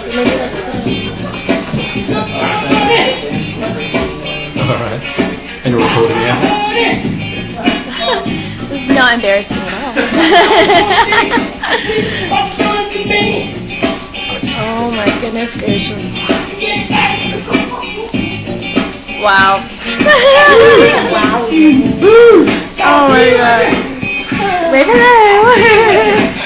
So maybe let's see. Alright. And you're recording, yeah? This is not embarrassing at all. Oh my goodness gracious. Wow. Oh my god. Wait for that.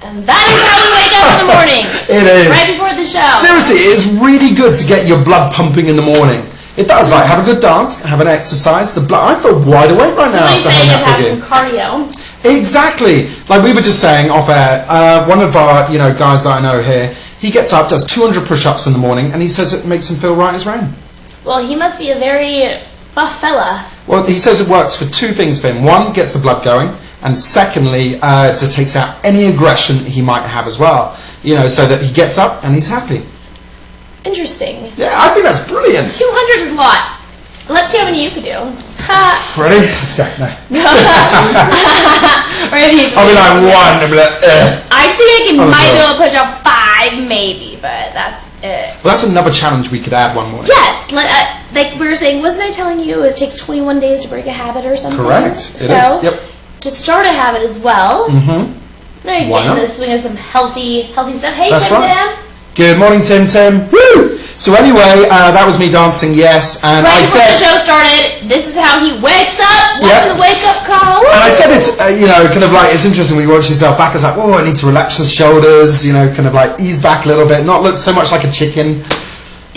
And that is how we wake up in the morning. It is. Right before the show. Seriously, it is really good to get your blood pumping in the morning. It does, like, have a good dance, have an exercise. The blood, I feel wide awake right now. So what you're saying is have some cardio. Exactly. Like we were just saying off air, one of our, guys that I know here, he gets up, does 200 push-ups in the morning, and he says it makes him feel right as rain. Well, he must be a very buff fella. Well, he says it works for two things for him. One, gets the blood going, and secondly, just takes out any aggression he might have as well. So that he gets up and he's happy. Interesting. Yeah, I think that's brilliant. 200 is a lot. Let's see how many you could do. Ready? Let's go. No. I'll be like one. I'll be like, I think I might be able to push up 5, maybe, but that's it. Well, that's another challenge we could add one morning. Yes, like we were saying, wasn't I telling you it takes 21 days to break a habit or something? Correct. So, it is. Yep. to start a habit as well. Mm-hmm. Now you're getting in the swing of some healthy stuff. Hey, that's Tim right. Tam. Good morning, Tim Tim. Woo! So anyway, that was me dancing, yes. And right I before said, the show started, this is how he wakes up, watching the wake-up call. Woo! And I said it's, kind of like, it's interesting when you watch yourself back, it's like, oh, I need to relax the shoulders, kind of like ease back a little bit, not look so much like a chicken.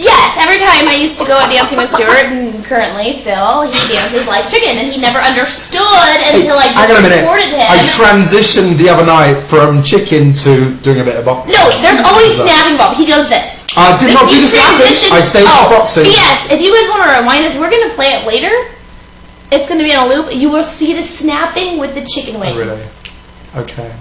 Yes, every time I used to go out dancing with Stewart, and currently still, he dances like chicken, and he never understood until I just recorded him. I transitioned the other night from chicken to doing a bit of boxing. No, there's always snapping involved. He does this. I did not do the snapping. I stayed for boxing. Yes, if you guys want to rewind us, we're going to play it later. It's going to be on a loop. You will see the snapping with the chicken wing. Oh, really? Okay.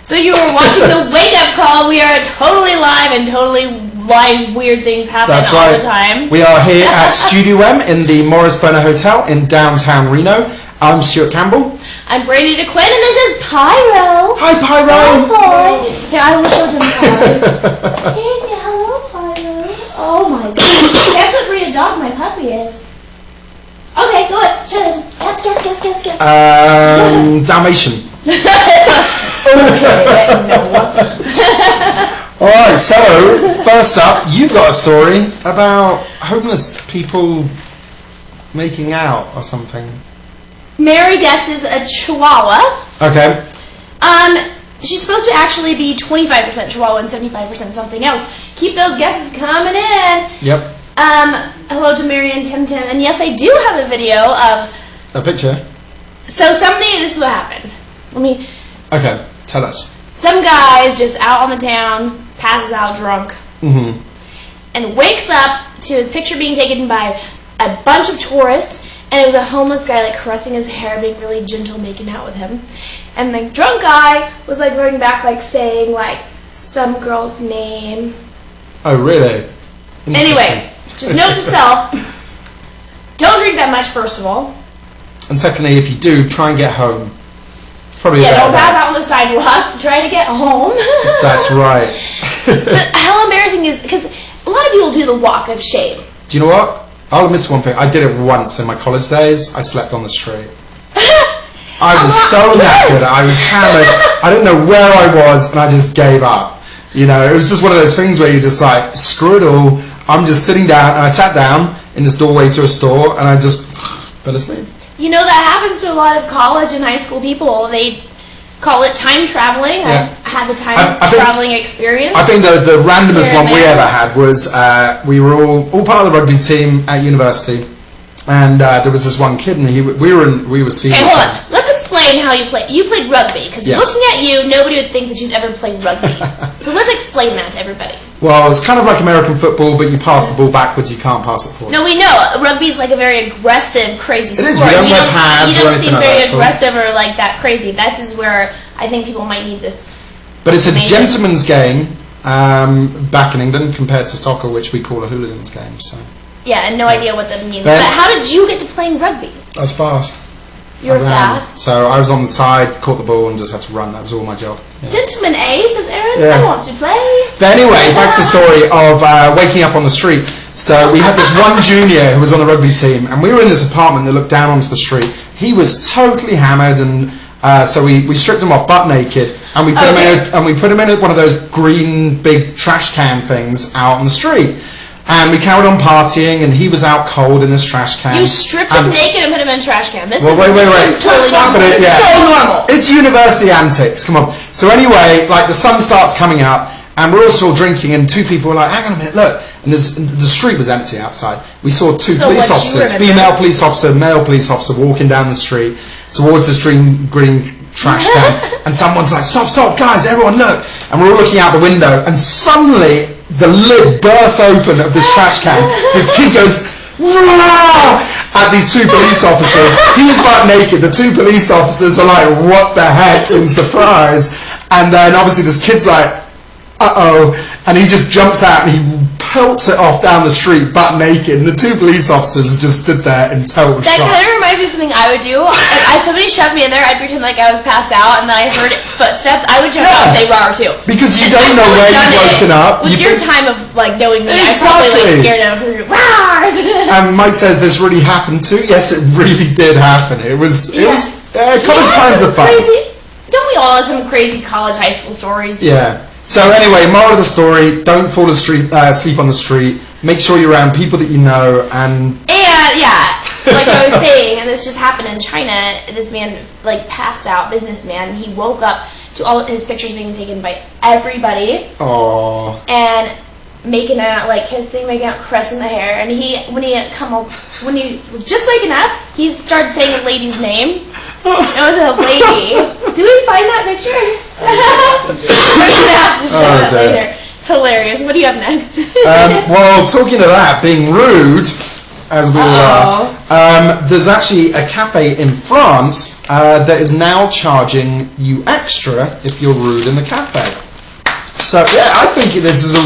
So you were watching the wake-up call. We are totally live and totally live weird things happen all the time. We are here at Studio M in the Morris Burner Hotel in downtown Reno. I'm Stewart Campbell. I'm Brandi Dequin, and this is Pyro. Hi, Pyro. Hi. Here, I will show them Pyro. Hey, hello, Pyro. Oh my god. Guess what breed of dog my puppy is? Okay, go ahead. Guess. Dalmatian. Okay, no. Alright, so, first up, you've got a story about homeless people making out or something. Mary guesses a Chihuahua. Okay. She's supposed to actually be 25% Chihuahua and 75% something else. Keep those guesses coming in. Yep. Hello to Mary and Tim Tim. And yes, I do have a video of... A picture? So this is what happened. Okay, tell us. Some guy's just out on the town, passes out drunk, and wakes up to his picture being taken by a bunch of tourists, and it was a homeless guy like caressing his hair, being really gentle, making out with him. And the drunk guy was like going back, like saying like some girl's name. Oh, really? Anyway, just note to self, don't drink that much, first of all. And secondly, if you do, try and get home. Probably don't pass out on the sidewalk. Try to get home. That's right. But how embarrassing is... Because a lot of people do the walk of shame. Do you know what? I'll admit to one thing. I did it once in my college days. I slept on the street. I was so knackered. I was hammered. I didn't know where I was, and I just gave up. It was just one of those things where you're just like, screw it all. I'm just sitting down, and I sat down in this doorway to a store, and I just fell asleep. That happens to a lot of college and high school people. They call it time traveling. Yeah. I had the time traveling experience. I think the randomest one we ever had was we were all part of the rugby team at university, and there was this one kid, and we were seniors. Okay, hold on. Let's explain how you play. You played rugby, because looking at you, nobody would think that you'd ever played rugby. So let's explain that to everybody. Well, it's kind of like American football, but you pass the ball backwards, you can't pass it forwards. No, we know. Rugby's like a very aggressive, crazy sport. It is. We don't wear pads you or don't anything seem like very that, aggressive or like that crazy. That is where I think people might need this. But it's a gentleman's game back in England compared to soccer, which we call a hooligan's game. So. Yeah, and no idea what that means. But how did you get to playing rugby? I was fast. You were fast. So I was on the side, caught the ball, and just had to run. That was all my job. Yeah. Gentleman A, says Aaron. Yeah. I want to play. But anyway, back to the story of waking up on the street. So we had this one junior who was on the rugby team, and we were in this apartment that looked down onto the street. He was totally hammered, and so we stripped him off butt naked, and we put him in one of those green big trash can things out on the street. And we carried on partying, and he was out cold in this trash can. You stripped him naked and put him in a trash can. This is wait. Totally normal. So normal. It's university antics. Come on. So anyway, like the sun starts coming up, and we're all still drinking, and two people were like, "Hang on a minute, look!" And the street was empty outside. We saw two police officers, female police officer, male police officer, walking down the street towards this green trash can, and someone's like, "Stop, guys! Everyone, look!" And we're all looking out the window, and suddenly the lid bursts open of this trash can. This kid goes at these two police officers. He's butt naked. The two police officers are like, "What the heck?" in surprise. And then obviously this kid's like, "Uh-oh," and he just jumps out and he pelts it off down the street butt naked, and the two police officers just stood there in total shock. That kind of reminds me of something I would do. If somebody shoved me in there, I'd pretend like I was passed out, and then I heard its footsteps. I would jump out and say "rawr" too. Because you don't know where you've woken up. With your time of like knowing me, I probably like scared of "rawr." And Mike says this really happened too. Yes, it really did happen. It was college times are fun. Crazy. Don't we all have some crazy college, high school stories? Yeah. So anyway, moral of the story: don't fall asleep on the street. Make sure you're around people that you know, and like I was saying, and this just happened in China. This man like passed out, businessman. He woke up to all of his pictures being taken by everybody. Aww. And making out, like kissing, making out, caressing the hair. And when he was just waking up, he started saying a lady's name. It was a lady. Did we find that picture? We're gonna have to show it later. It's hilarious. What do you have next? Well, talking of that, being rude, as we all are, there's actually a cafe in France that is now charging you extra if you're rude in the cafe. So yeah, I think this is a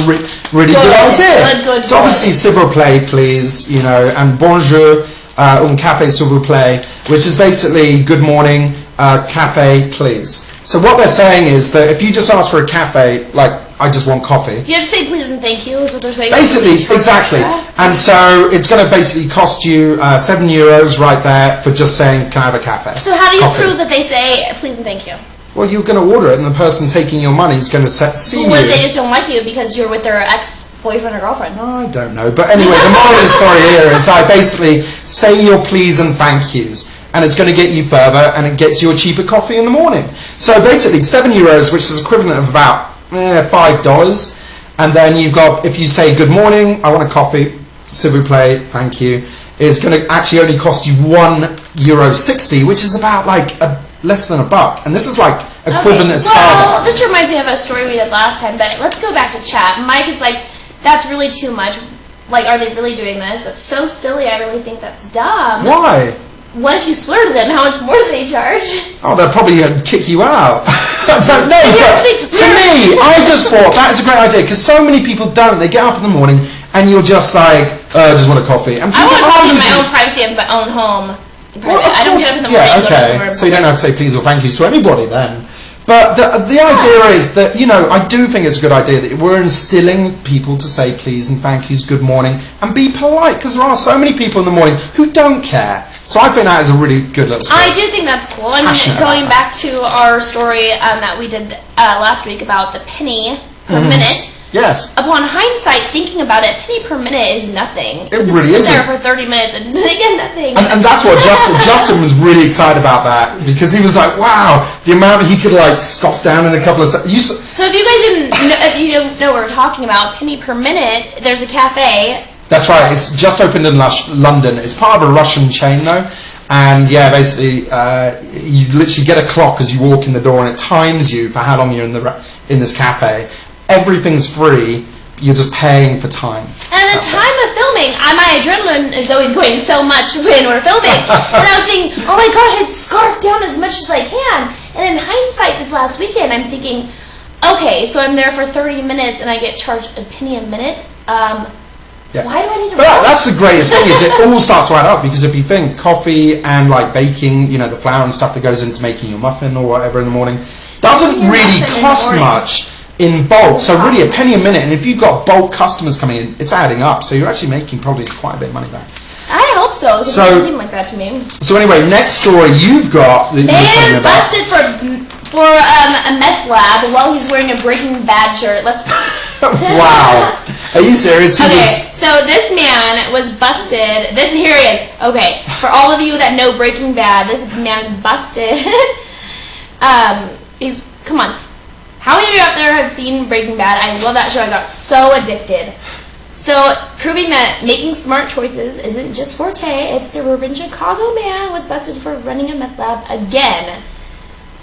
really good idea. Good. So obviously, s'il vous plaît, please, and bonjour, un café s'il vous plaît, which is basically good morning, café, please. So what they're saying is that if you just ask for a cafe, like I just want coffee. You have to say please and thank you is what they're saying. Basically, exactly. And so it's going to basically cost you €7 right there for just saying, can I have a cafe? So how do you prove that they say please and thank you? Well, you're going to order it, and the person taking your money is going to see you. What if they just don't like you because you're with their ex-boyfriend or girlfriend? I don't know. But anyway, the moral of the story here is I basically say your please and thank yous, and it's going to get you further, and it gets you a cheaper coffee in the morning. So basically, €7, which is equivalent of about $5. And then you've got, if you say good morning, I want a coffee, s'il vous plaît, thank you, it's going to actually only cost you €1.60, which is about like less than $1. And this is like equivalent to Starbucks. Well, this reminds me of a story we did last time, but let's go back to chat. Mike is like, that's really too much. Like, are they really doing this? That's so silly. I really think that's dumb. Why? What if you swear to them? How much more do they charge? Oh, they'll probably kick you out. I don't know, but to me, I just thought that's a great idea, because so many people don't. They get up in the morning, and you're just like, I just want a coffee. And I want coffee in my own privacy of my own home. Well, I don't get up in the morning and go to somewhere. So you don't have to say please or thank you to anybody then. But the idea is that, I do think it's a good idea that we're instilling people to say please and thank yous, good morning, and be polite, because there are so many people in the morning who don't care. So I think that is a really good little story. I do think that's cool. I mean, going back to our story that we did last week about the penny per minute. Yes. Upon hindsight, thinking about it, penny per minute is nothing. It really isn't. Sit there for 30 minutes and they get nothing. And that's what Justin was really excited about that, because he was like, wow, the amount he could like scoff down in a couple of seconds. So if you guys if you don't know what we're talking about, penny per minute, there's a cafe. That's right. It's just opened in London. It's part of a Russian chain though. And yeah, basically, you literally get a clock as you walk in the door, and it times you for how long you're in this cafe. Everything's free. You're just paying for time. And the time of filming, my adrenaline is always going so much when we're filming. And I was thinking, oh my gosh, I'd scarf down as much as I can. And in hindsight, this last weekend, I'm thinking, okay, so I'm there for 30 minutes and I get charged a penny a minute. Yeah. Why do I need to But that's the greatest thing, is it all starts to add up, because if you think coffee and like baking, you know, the flour and stuff that goes into making your muffin or whatever in the morning, doesn't really cost much in bulk. So really a penny a minute, and if you've got bulk customers coming in, it's adding up. So you're actually making probably quite a bit of money back. I hope so. It doesn't seem like that to me. So anyway, next story you've got that Man busted for a meth lab while he's wearing a Breaking Bad shirt. Wow. Are you serious? Okay, so this man was busted. Okay, for all of you that know Breaking Bad, this man is busted. Come on. How many of you out there have seen Breaking Bad? I love that show. I got so addicted. So, proving that making smart choices isn't just forte, it's suburban Chicago man was busted for running a meth lab again.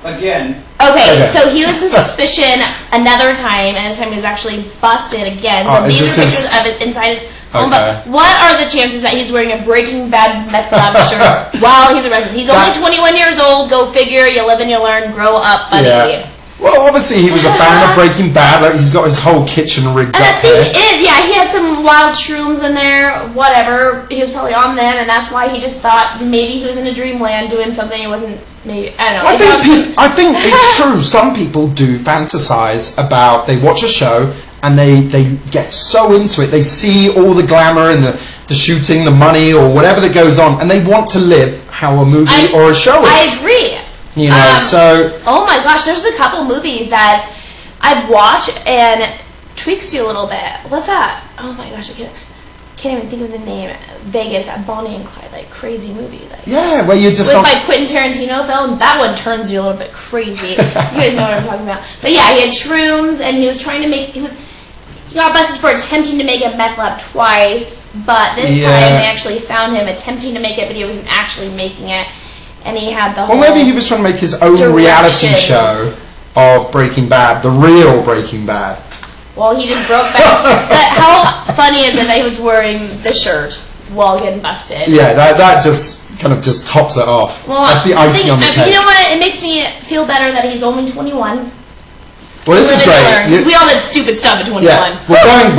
Okay, so he was in suspicion another time, and this time he was actually busted again. So these are pictures of it inside his home. But what are the chances that he's wearing a Breaking Bad meth lab shirt while he's arrested? He's only 21 years old. Go figure. You live and you learn. Grow up, buddy. Yeah. Well, obviously he was a fan of Breaking Bad. Like, he's got his whole kitchen rigged up here. He had some wild shrooms in there. Whatever. He was probably on them, and that's why he just thought maybe he was in a dreamland doing something. It wasn't. Maybe I don't know. I think it's true. Some people do fantasize about. They watch a show and they get so into it. They see all the glamour and the shooting, the money, or whatever that goes on, and they want to live how a movie or a show is. I agree. You know, so... Oh my gosh, there's a couple movies that I've watched and tweaks you a little bit. What's that? Oh my gosh, I can't even think of the name. Vegas, that Bonnie and Clyde, like, crazy movie. Like, yeah, where you just... With my Quentin Tarantino film, that one turns you a little bit crazy. You guys know what I'm talking about. But yeah, he had shrooms, and he was trying to make... He got busted for attempting to make a meth lab twice, but this time they actually found him attempting to make it, but he wasn't actually making it. And he had the whole... Well, maybe he was trying to make his own reality show of Breaking Bad, the real Breaking Bad. Well, he just broke back. But how funny is it that he was wearing the shirt while getting busted? Yeah, that just kind of just tops it off. Well, that's the icing on the cake. You know what? It makes me feel better that he's only 21. Well, this is great. We all did stupid stuff at 21. Yeah, we're going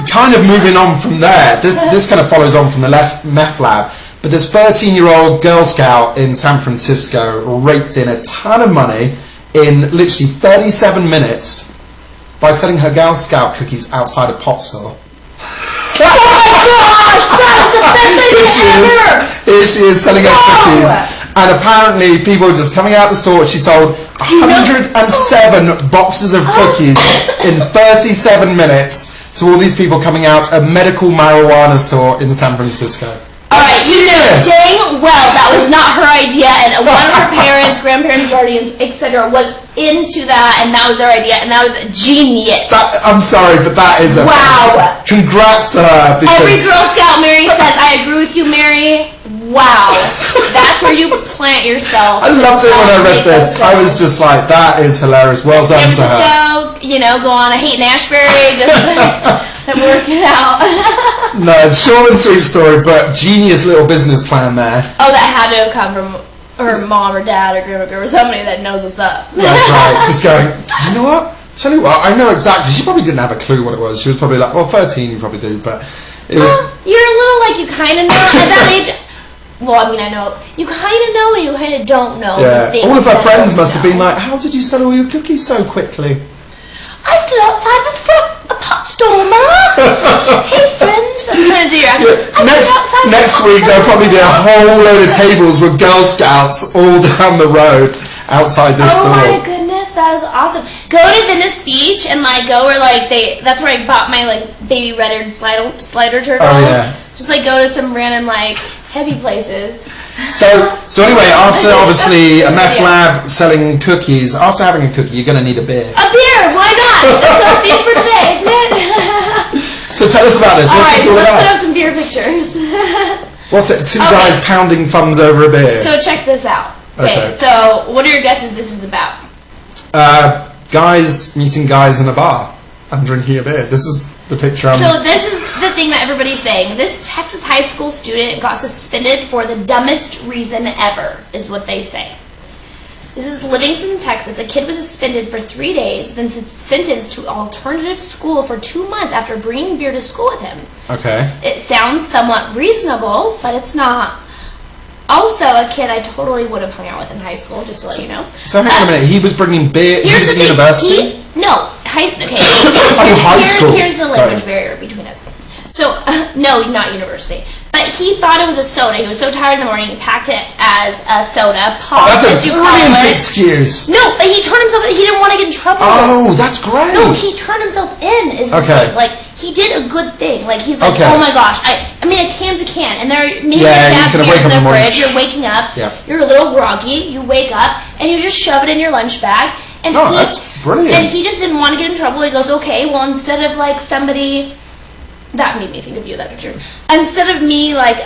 kind of moving on from there. This kind of follows on from the meth lab. But this 13-year-old Girl Scout in San Francisco raked in a ton of money in literally 37 minutes by selling her Girl Scout cookies outside a pot store. Oh my gosh! That is the best idea ever! Here she is selling her cookies. And apparently people were just coming out the store. She sold 107 boxes of cookies in 37 minutes to all these people coming out a medical marijuana store in San Francisco. Alright, you know dang well that was not her idea, and one of her parents, grandparents, guardians, etc. was into that, and that was their idea, and that was genius. I'm sorry, but that is a... Wow. Congrats to her, because... Every Girl Scout Mary says, I agree with you, Mary. Wow. That's where you plant yourself. I loved it when I read this. I was just like, that is hilarious. Well done to her. You know, go on a Haight and Ashbury, just and work it out. No, short and sweet story, but genius little business plan there. Oh, that had to have come from her mom or dad or grandma or somebody that knows what's up. That's right. Just going, you know what? Tell you what, I know exactly. She probably didn't have a clue what it was. She was probably like, well, 13 you probably do, but it was... You're a little like you kind of know at that age. Well, I mean, I know. You kind of know and you kind of don't know. Yeah. All of her friends must have been like, how did you sell all your cookies so quickly? I stood outside a pot store, Ma. Hey, friends. I'm trying to do your accent. Next week, there'll probably be a whole load of tables with Girl Scouts all down the road outside this store. Oh, my goodness. That is awesome. Go to Venice Beach and, like, go where, like, that's where I bought my, like, baby red-eared slider turtles. Oh, yeah. Just, like, go to some random, like, heavy places. So anyway, after obviously a meth lab selling cookies, after having a cookie, you're going to need a beer. A beer? Why not? That's our theme for today, isn't it? So tell us about this. What's this all about? Let's put up some beer pictures. What's it? Two guys pounding thumbs over a beer. So check this out. Okay, so what are your guesses this is about? Guys meeting guys in a bar and drinking a beer. This is the picture. So this is the thing that everybody's saying. This Texas high school student got suspended for the dumbest reason ever, is what they say. This is Livingston, Texas. A kid was suspended for 3 days, then sentenced to alternative school for 2 months after bringing beer to school with him. Okay. It sounds somewhat reasonable, but it's not. Also, a kid I totally would have hung out with in high school, just to let you know. So hang on a minute. He was bringing beer. He was at university. High school. Here's the language barrier between us. So, no, not university. But he thought it was a soda. He was so tired in the morning, he packed it as a soda. Pop, that's as a you call brilliant it. excuse. No, but he turned himself in. He didn't want to get in trouble. Oh, that's great. No, he turned himself in. Is the Okay. point. Like, he did a good thing. Like, he's like, Okay. oh my gosh. I mean, a can's a can. And there maybe Yeah, a you can beer wake in up in the the morning. fridge. You're waking up. Yeah. You're a little groggy. You wake up, and you just shove it in your lunch bag. And that's brilliant. And he just didn't want to get in trouble. He goes, okay, well, instead of, like, somebody... That made me think of you, that picture. Instead of me, like,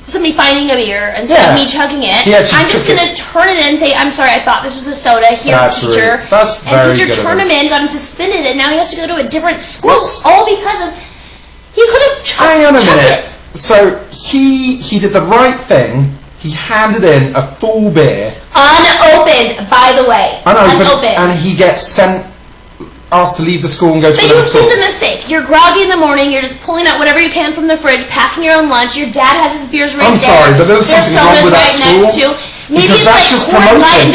somebody finding a beer, instead of me chugging it, I'm just going to turn it in and say, I'm sorry, I thought this was a soda. Here, teacher. That's very and teacher good turned him in, got him suspended, and now he has to go to a different school. All because of... He could have Hang on a minute. it. So he did the right thing. He handed in a full beer. Unopened, by the way. Unopened. And he gets asked to leave the school and go to another school. But you see the mistake. You're groggy in the morning. You're just pulling out whatever you can from the fridge, packing your own lunch. Your dad has his beers right there. I'm sorry, but there's something wrong with that school. Next to. Maybe because it's that's like just promoting.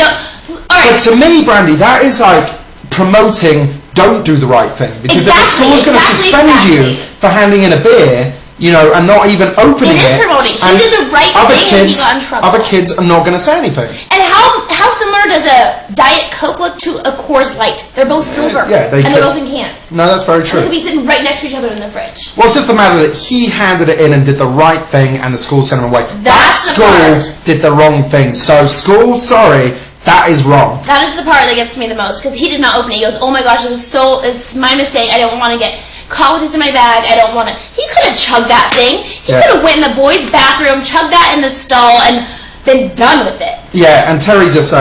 But to me, Brandi, that is like promoting. Don't do the right thing, because if the school's going to suspend you for handing in a beer, you know, and not even opening it. It is promoting. He did the right thing and he got in trouble. Other kids are not going to say anything. And how similar does a Diet Coke look to a Coors Light? They're both silver. Yeah, they're both in cans. No, that's very true. They could be sitting right next to each other in the fridge. Well, it's just the matter that he handed it in and did the right thing, and the school sent him away. That school did the wrong thing. So, school, sorry, that is wrong. That is the part that gets to me the most, because he did not open it. He goes, oh my gosh, it's my mistake. I don't want to get caught with this in my bag. I don't want to. He could have chugged that thing. He could have went in the boys' bathroom, chugged that in the stall, and been done with it. Yeah, and Terry just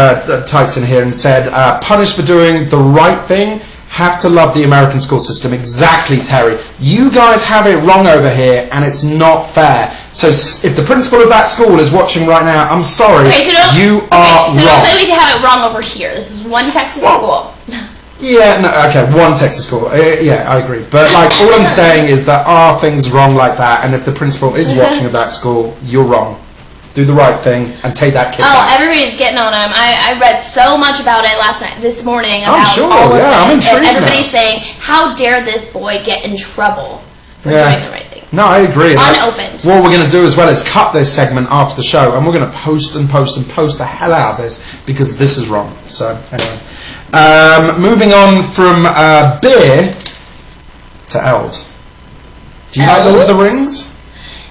typed in here and said, punished for doing the right thing, have to love the American school system. Exactly, Terry. You guys have it wrong over here, and it's not fair. So if the principal of that school is watching right now, I'm sorry, you are wrong. So don't say we have it wrong over here. This is one Texas school. Yeah, no, okay, one Texas school. Yeah, I agree. But, like, all I'm saying is there are things wrong like that, and if the principal is watching at that school, you're wrong. Do the right thing and take that kid back. Everybody's getting on him. I read so much about it this morning. About I'm sure, all of this, I'm intrigued and everybody's saying, how dare this boy get in trouble for doing the right thing? No, I agree. Unopened. What we're going to do as well is cut this segment after the show, and we're going to post the hell out of this, because this is wrong. So, anyway. Moving on from beer to elves. Do you like Lord of the Rings?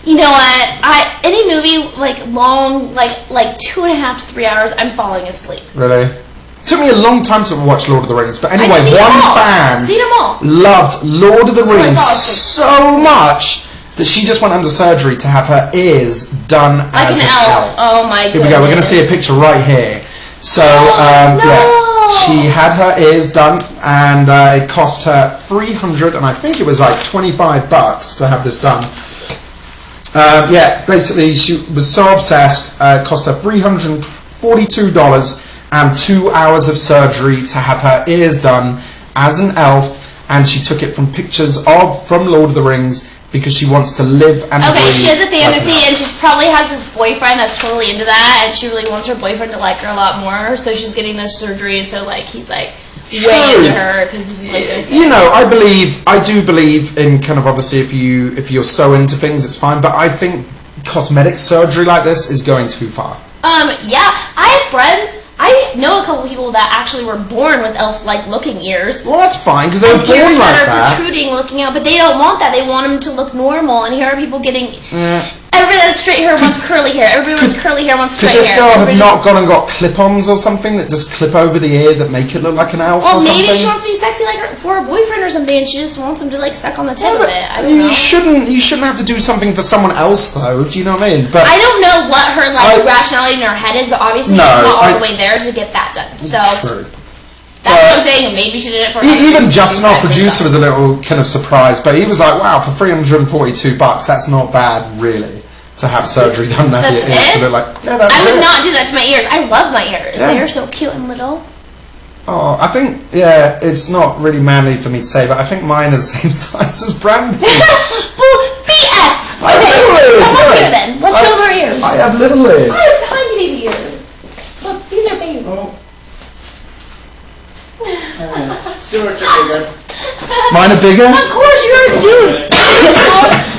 You know what? Any movie like long, like 2.5 to 3 hours, I'm falling asleep. Really? It took me a long time to watch Lord of the Rings, but anyway, I've seen them all. Loved Lord of the Rings so much that she just went under surgery to have her ears done like as an elf. Oh my goodness. Here we go. We're going to see a picture right here. So, she had her ears done, and it cost her $300, and I think it was like $25 to have this done. Basically, she was so obsessed. It cost her $342 and 2 hours of surgery to have her ears done as an elf, and she took it from pictures from Lord of the Rings because she wants to live and breathe. Okay, she has a fantasy, and she probably has this boyfriend that's totally into that, and she really wants her boyfriend to like her a lot more, so she's getting this surgery, so like he's like way into her because this is like you know, I do believe in kind of, obviously, if you're so into things, it's fine, but I think cosmetic surgery like this is going too far. Yeah, I have friends. I know a couple people that actually were born with elf-like looking ears. Well, that's fine, because they were born like that. Ears that are protruding, looking out, but they don't want that. They want them to look normal, and here are people getting... Everybody that's straight hair wants curly hair. Everybody wants curly hair wants straight hair. Could this girl have not gone and got clip-ons or something that just clip over the ear that make it look like an elf or something? Well, maybe she wants to be sexy like her, for a boyfriend or something, and she just wants him to like suck on the tip of it. I don't know. You shouldn't have to do something for someone else, though. Do you know what I mean? But I don't know what her rationality in her head is, but obviously she's not all the way there to get that done. So true. That's what I'm saying. Maybe she did it for. Even Justin, our producer, was a little kind of surprised, but he was like, "Wow, for $342, that's not bad, really." to have surgery done to your ears to look like. Yeah, that's I would not do that to my ears. I love my ears. Yeah. They are so cute and little. Oh, I think, it's not really manly for me to say, but I think mine are the same size as Brandi. BS! I have little ears. Come here then. Let's show them our ears. I have little ears. I have tiny baby ears. Look, these are babies. Oh. Stewart's are bigger. Mine are bigger? Of course, you're a dude.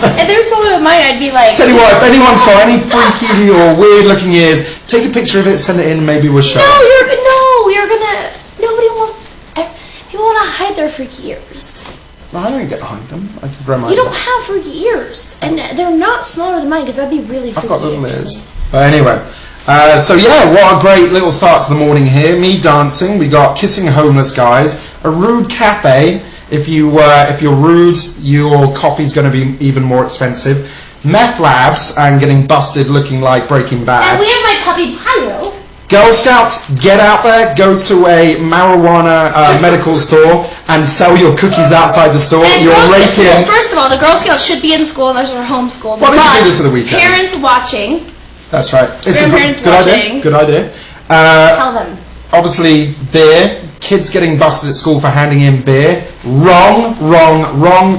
If there's problem with mine, I'd be like... Tell you what, if anyone's got any freaky or weird looking ears, take a picture of it, send it in, maybe we'll show it. You're gonna... Nobody wants... People want to hide their freaky ears. No, I don't get to hide them. I can grow mine. You don't have freaky ears. And they're not smaller than mine, because that'd be really freaky. I've got little ears. But anyway, so yeah, what a great little start to the morning here. Me dancing, we got kissing homeless guys, a rude cafe. If you're rude, your coffee's going to be even more expensive. Meth labs and getting busted looking like Breaking Bad. And we have my puppy Pyro. Girl Scouts, get out there, go to a marijuana medical store and sell your cookies outside the store. And You're raking. First of all, the Girl Scouts should be in school unless they're homeschooled. Well, they can do this at the weekends. Parents watching. That's right. It's Grandparents good watching. idea. Good idea. Tell them. Obviously, beer. Kids getting busted at school for handing in beer. Wrong.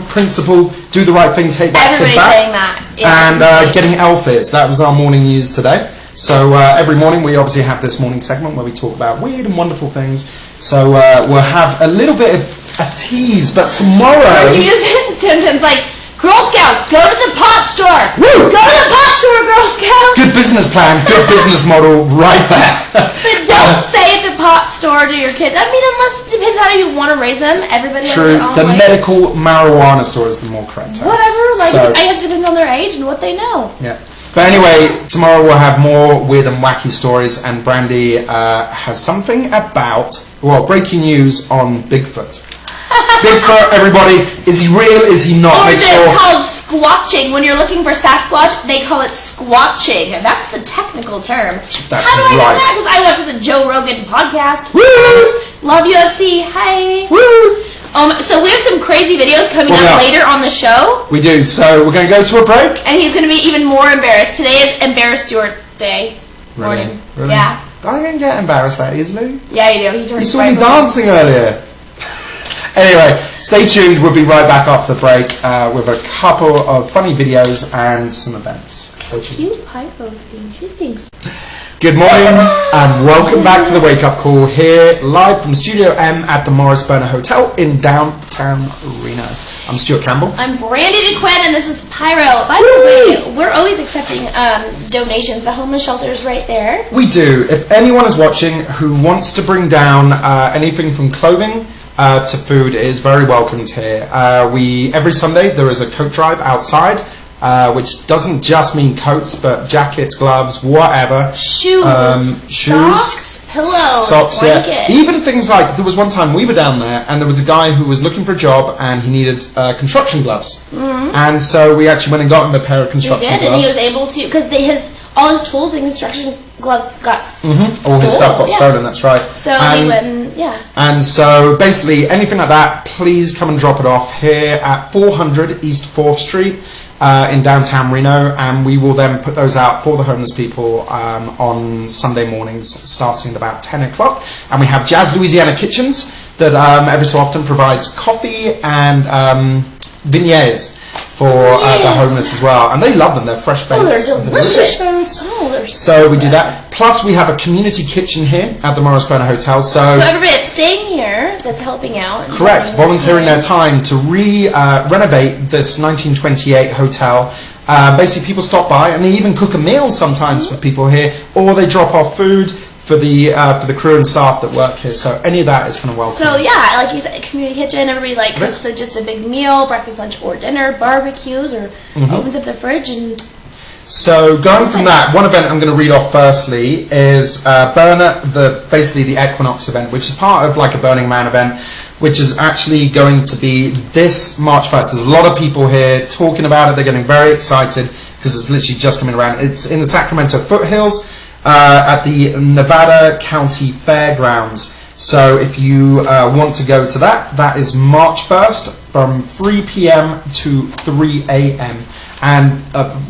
Principal, do the right thing, take that Everybody's kid back. saying that. Yeah, And getting elf ears. That was our morning news today. So every morning we obviously have this morning segment where we talk about weird and wonderful things. So we'll have a little bit of a tease, but tomorrow... You just, Tim's like, Girl Scouts, go to the pot store! Woo! Go to the pot store, Girl Scouts! Good business plan, good business model, right there. But don't say at the pot store to your kids. I mean, unless it depends how you want to raise them. Everybody has True, their own the way. medical marijuana store is the more correct term. Whatever, like, So- I guess it depends on their age and what they know. Yeah. But anyway, tomorrow we'll have more weird and wacky stories, and Brandi has something about, breaking news on Bigfoot. Bigfoot, everybody, is he real, is he not? Or Make is sure. it called squatching? When you're looking for Sasquatch, they call it squatching. And that's the technical term. That's How do I know right. that? Because I went to the Joe Rogan podcast. Woo! Love UFC. Hi. Woo! So we have some crazy videos coming Well, up yeah. later on the show. We do, so we're going to go to a break. And he's going to be even more embarrassed. Today is Embarrassed Stewart Day. Really? Morning. Really? Yeah. I don't get embarrassed that easily. Yeah, you do. He You turns saw me white. dancing earlier. Anyway, stay tuned. We'll be right back after the break with a couple of funny videos and some events. Stay tuned. Cute Pyro's being. She's being. Good morning and welcome back to the Wake Up Call here live from Studio M at the Morris Burner Hotel in downtown Reno. I'm Stewart Campbell. I'm Brandi Dequin and this is Pyro. By the way, we're always accepting donations. The homeless shelter is right there. We do. If anyone is watching who wants to bring down anything from clothing to food, it is very welcomed here. Every Sunday there is a coat drive outside. Which doesn't just mean coats, but jackets, gloves, whatever. Shoes, socks, pillows, socks, blankets. yeah. Even things like, there was one time we were down there and there was a guy who was looking for a job and he needed construction gloves. Mm-hmm. And so we actually went and got him a pair of construction We did, gloves. and he was able to, because all his tools and construction gloves got All his stuff got yeah. stolen, that's right. So we went and, yeah. And so basically anything like that, please come and drop it off here at 400 East 4th Street. In downtown Reno, and we will then put those out for the homeless people on Sunday mornings starting at about 10 o'clock. And we have Jazz Louisiana Kitchens that every so often provides coffee and beignets for the homeless as well. And they love them, they're fresh baked. Oh, they're delicious. Delicious. Oh, they're So we do that. Plus we have a community kitchen here at the Morris Burner Hotel. So everybody that's staying here, that's helping out. And correct, doing volunteering their their time to renovate this 1928 hotel. Basically, people stop by and they even cook a meal sometimes for people here, or they drop off food for the crew and staff that work here. So any of that is kind of welcome. So yeah, like you said, community kitchen. Everybody like cooks just a big meal, breakfast, lunch, or dinner, barbecues, or opens up the fridge and. So going from that, one event I'm going to read off firstly is Burner, basically the Equinox event, which is part of like a Burning Man event, which is actually going to be this March 1st. There's a lot of people here talking about it. They're getting very excited because it's literally just coming around. It's in the Sacramento foothills at the Nevada County Fairgrounds. So if you want to go to that, that is March 1st from 3 p.m. to 3 a.m. And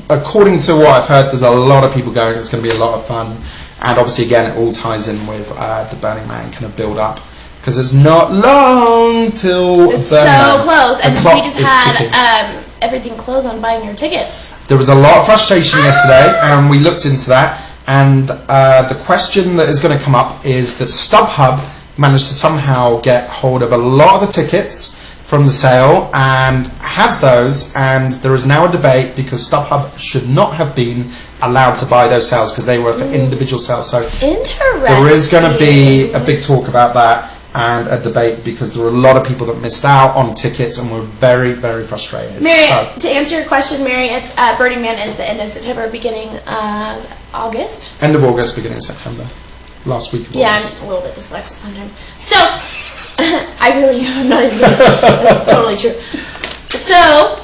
according to what I've heard, there's a lot of people going. It's going to be a lot of fun. And obviously, again, it all ties in with the Burning Man kind of build up. Because it's not long till it's Burning Man. So close. And we just had everything closed on buying your tickets. There was a lot of frustration yesterday, and we looked into that. And the question that is going to come up is that StubHub managed to somehow get hold of a lot of the tickets from the sale and has those, and there is now a debate because StubHub should not have been allowed to buy those sales because they were for individual sales. So interesting. There is going to be a big talk about that and a debate because there were a lot of people that missed out on tickets and were very, very frustrated. Mary, to answer your question, Mary, it's Burning Man is the end of September, beginning August. End of August, beginning of September. Last week of August. I'm just a little bit dyslexic sometimes. So, I'm not even going to. That's totally true. So,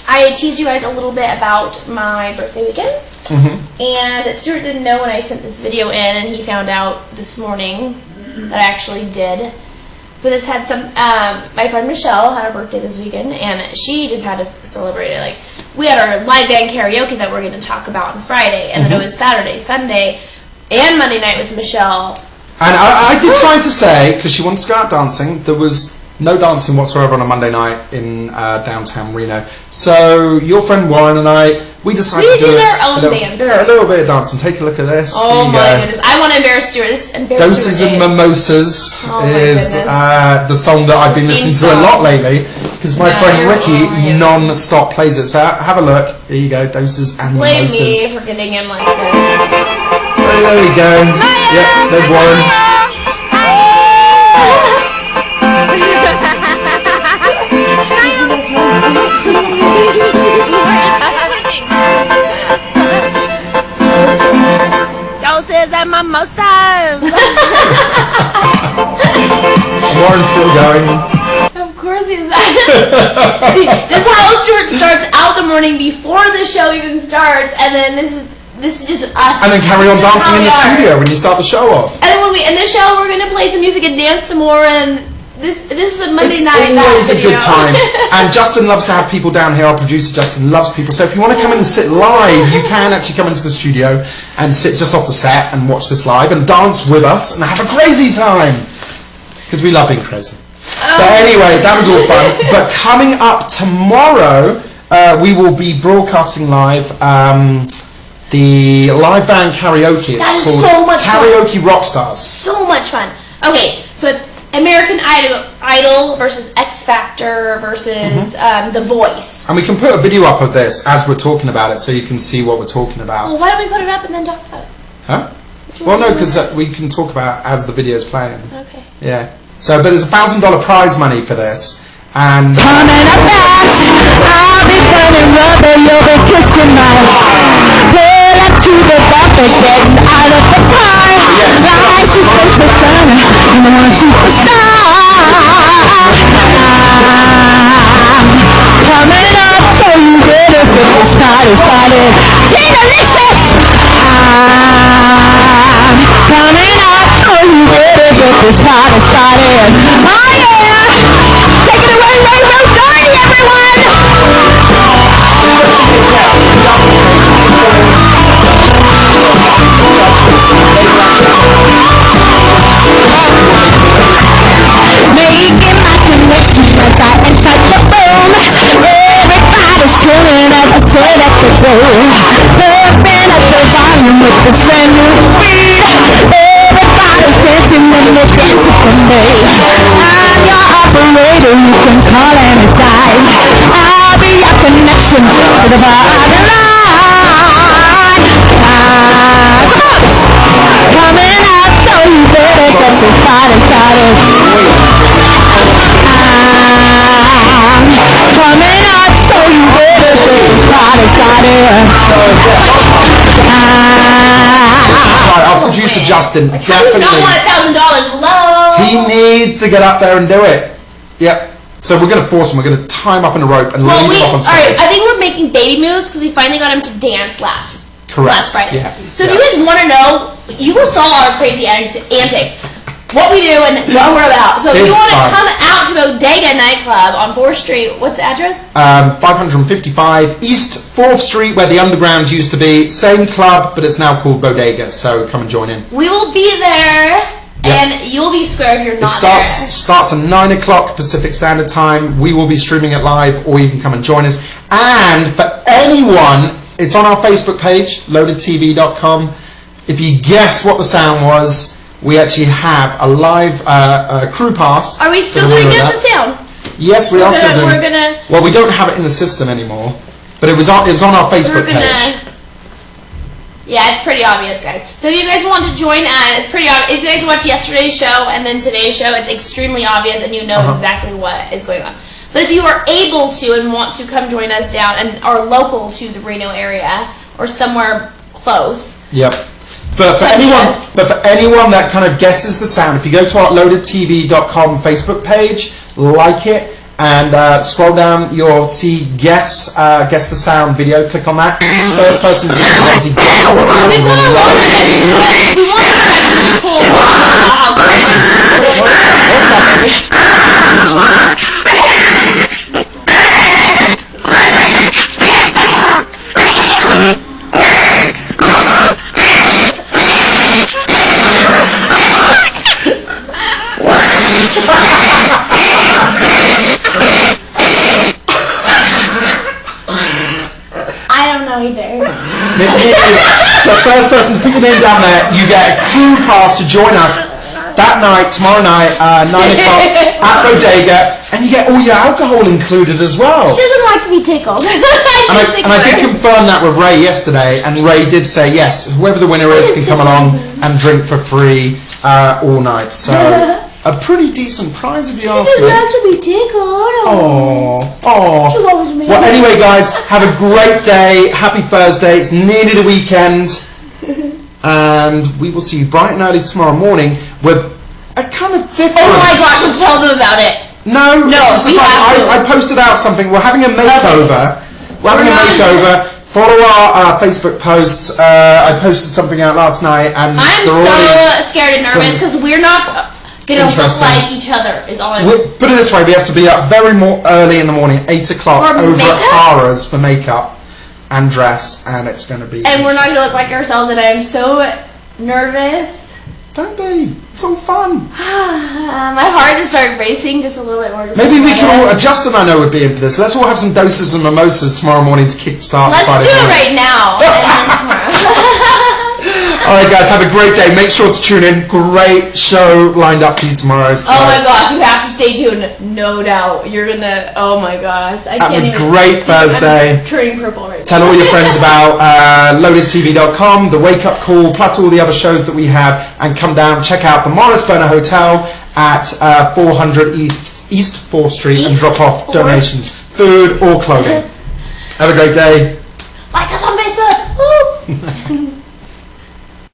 I teased you guys a little bit about my birthday weekend. And Stewart didn't know when I sent this video in, and he found out this morning that I actually did. But this had my friend Michelle had her birthday this weekend, and she just had to celebrate it. Like, we had our live band karaoke that we're going to talk about on Friday, and then it was Saturday, Sunday, and Monday night with Michelle. And I did try to say, because she wanted to go out dancing, there was no dancing whatsoever on a Monday night in downtown Reno. So your friend Warren and I, we decided to do our own dancing. Yeah, a little bit of dancing. Take a look at this. Oh my goodness. I want to embarrass Stewart. Doses and Mimosas is the song that I've been listening to a lot lately because my friend Ricky non-stop plays it. So have a look. Here you go. Doses and Mimosas. Blame me for getting him like this. There we go. Yep, there's Warren. Doses and mimosas. Warren's still going. Of course he's See, this is how Stewart starts out the morning before the show even starts, and then this is just us. And then carry on dancing in the studio when you start the show off. And then when we end the show, we're gonna play some music and dance some more. And this is a Monday night. It's always a good time. And Justin loves to have people down here. Our producer Justin loves people. So if you want to come in and sit live, you can actually come into the studio and sit just off the set and watch this live and dance with us and have a crazy time because we love being crazy. But anyway, that was all fun. But coming up tomorrow, we will be broadcasting live. The live band karaoke. It's called so much Karaoke fun. Rockstars. So much fun. Okay, so it's American Idol versus X Factor versus The Voice. And we can put a video up of this as we're talking about it so you can see what we're talking about. Well, why don't we put it up and then talk about it? Huh? Well, no, because we can talk about as the video's playing. Okay. Yeah. So, but there's $1,000 prize money for this. And coming up fast, I'll be burning rubber, you'll be kissing my pull up to the bumper, getting out of the car. Like she's supposed to sun, you know a superstar. Coming up, so you better get this party started. Tina-licious! Coming up, so you better get this party started. Oh yeah! Take it away, Ray, Donnie, everyone! Making my connection as I enter the room. Everybody's chilling as I sit at the room. Pumping up the volume with this brand new beat. Everybody's dancing and they're dancing for me. I'm your operator, you can call anytime. I'll be your connection to the bottom line. Coming out, so you better get this party started. Coming up, so you better get this party started. our producer Justin definitely. Not $1,000 low. He needs to get up there and do it. Yep. So we're going to force him. We're going to tie him up in a rope and lead him up on stage. Alright, I think we're making baby moves because we finally got him to dance last Friday. Yeah. So if you guys want to know, you saw our crazy antics. what we do and what we're about. So if you It's want to fun. come out to Bodega Nightclub on 4th Street, what's the address? 555 East 4th Street, where the Underground used to be. Same club, but it's now called Bodega, so come and join in. We will be there, and you'll be square if you're not It starts at 9 o'clock Pacific Standard Time. We will be streaming it live, or you can come and join us. And for anyone, it's on our Facebook page, LoadedTV.com. If you guess what the sound was, we actually have a live crew pass. Are we still doing Guess the Sound? Yes, we are still doing. We're gonna. Well, we don't have it in the system anymore, but it was on our Facebook page. Yeah, it's pretty obvious, guys. So if you guys want to join, it's pretty obvious. If you guys watch yesterday's show and then today's show, it's extremely obvious, and you know exactly what is going on. But if you are able to and want to come join us down and are local to the Reno area or somewhere close. Yep. But for anyone that kind of guesses the sound, if you go to our LoadedTV.com Facebook page, like it, and scroll down, you'll see guess the sound video. Click on that. First person to obviously guess the sound. We want I don't know either. The first person to put your name down there, you get a crew pass to join us that night, tomorrow night, 9 o'clock at Bodega, and you get all your alcohol included as well. She doesn't like to be tickled. And I did confirm that with Ray yesterday, and Ray did say yes, whoever the winner is can come along and drink for free all night. So a pretty decent prize if you ask me. She doesn't like to be tickled. Oh. She loves me. Well, anyway, guys, have a great day. Happy Thursday. It's nearly the weekend. And we will see you bright and early tomorrow morning with a kind of different... Oh my gosh, let's tell them about it. No, I posted out something. We're having a makeover. We're having a makeover. Follow our Facebook posts. I posted something out last night, and I'm so scared and nervous because we're not gonna look like each other. Is all I know. Put it this way: we have to be up very early in the morning, 8 o'clock, over at Hara's for makeup and dress, and it's going to be. And we're not gonna look like ourselves, and I'm so nervous. Don't be. It's all fun. My heart just started racing just a little bit more. Maybe we can all. Justin, I know, would be in for this. Let's all have some doses of mimosas tomorrow morning to kickstart. Let's do it right now, and then tomorrow. Alright guys, have a great day. Make sure to tune in. Great show lined up for you tomorrow. So. Oh my gosh, you have to stay tuned. No doubt. You're gonna, oh my gosh. I can't even. Have a great Thursday. I'm turning purple right now. Tell all your friends about LoadedTV.com, The Wake Up Call, plus all the other shows that we have. And come down, check out the Morris Burner Hotel at 400 East 4th Street and drop off donations, food or clothing. Have a great day. Like us on Facebook. Woo!